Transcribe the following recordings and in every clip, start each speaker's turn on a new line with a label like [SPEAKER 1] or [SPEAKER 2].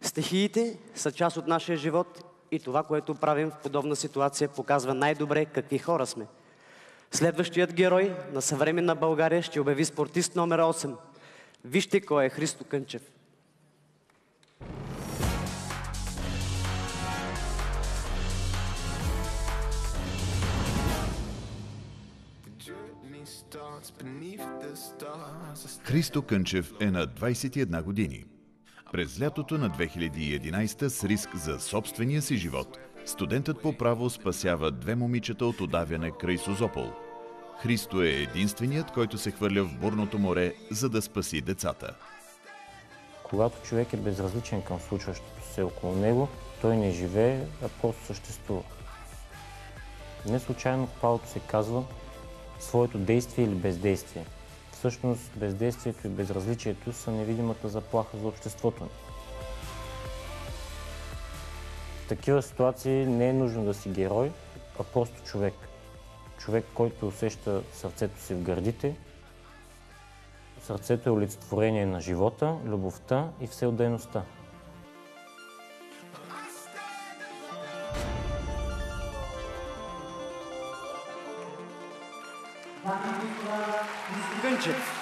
[SPEAKER 1] Стихиите са част от нашия живот и това, което правим в подобна ситуация, показва най-добре какви хора сме. Следващият герой на съвременна България ще обяви спортист номер 8. Вижте кой е Христо Кънчев.
[SPEAKER 2] Христо Кънчев е на 21 години. През лятото на 2011 с риск за собствения си живот, студентът по право спасява две момичета от удавяне край Созопол. Христо е единственият, който се хвърля в бурното море, за да спаси децата.
[SPEAKER 3] Когато човек е безразличен към случващото се около него, той не живее, а просто съществува. Не случайно в правото се казва своето действие или бездействие. Всъщност бездействието и безразличието са невидимата заплаха за обществото ни. В такива ситуации не е нужно да си герой, а просто човек. Човек, който усеща сърцето си в гърдите. Сърцето е олицетворение на живота, любовта и всеотдайността.
[SPEAKER 1] Кънчев.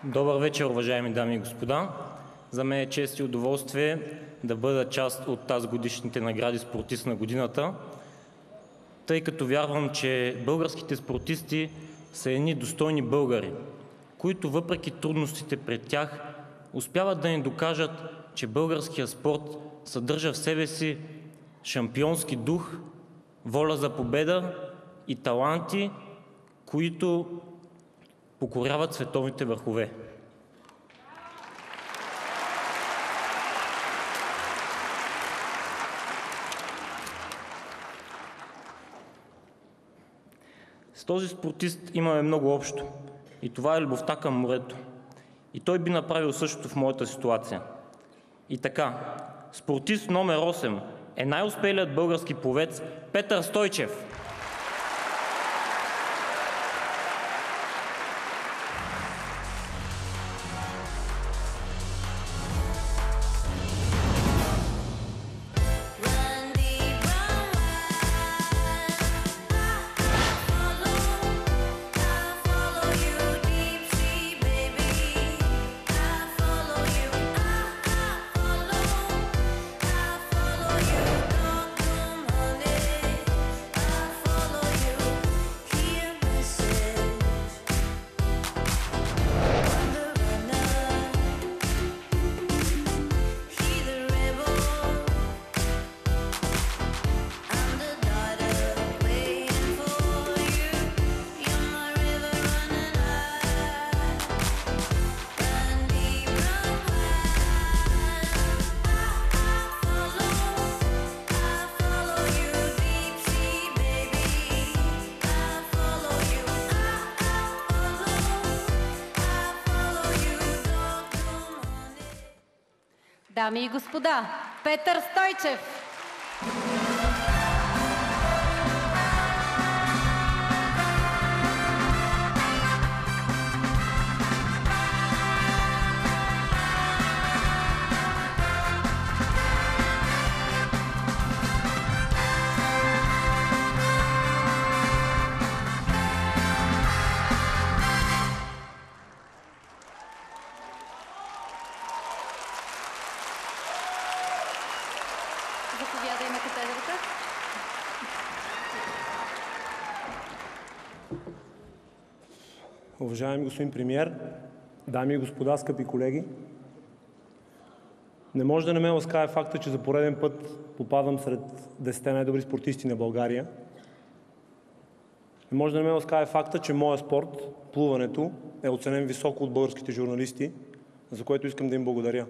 [SPEAKER 3] Добър вечер, уважаеми дами и господа! За мен е чест и удоволствие да бъда част от тази годишните награди спортист на годината, тъй като вярвам, че българските спортисти са едни достойни българи, които въпреки трудностите пред тях успяват да ни докажат, че българският спорт съдържа в себе си шампионски дух, воля за победа и таланти, които покоряват световните върхове. С този спортист имаме много общо. И това е любовта към морето. И той би направил същото в моята ситуация. И така, спортист номер 8 е най-успелият български пловец Петър Стойчев.
[SPEAKER 4] Дами и господа, Петър Стойчев! Заповядай на катедрата.
[SPEAKER 5] Уважаеми господин премиер, дами и господа, скъпи колеги, не може да не ме ласкае факта, че за пореден път попадам сред 10 най-добри спортисти на България. Не може да не ме ласкае факта, че моя спорт, плуването, е оценен високо от българските журналисти, за което искам да им благодаря.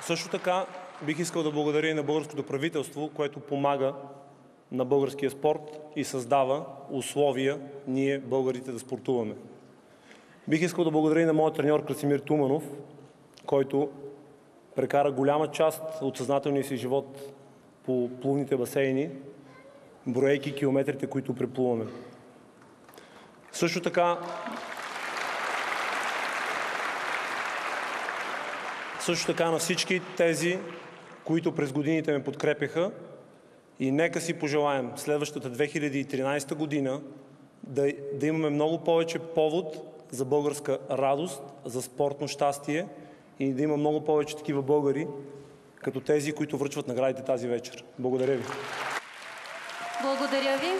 [SPEAKER 5] Също така бих искал да благодаря и на българското правителство, което помага на българския спорт и създава условия ние, българите, да спортуваме. Бих искал да благодаря и на моят треньор Красимир Туманов, който прекара голяма част от съзнателния си живот по плувните басейни, броейки километрите, които преплуваме. Също така на всички тези, които през годините ме подкрепяха, и нека си пожелаем следващата 2013 година да имаме много повече повод за българска радост, за спортно щастие и да има много повече такива българи, като тези, които връчват наградите тази вечер. Благодаря ви.
[SPEAKER 4] Благодаря ви.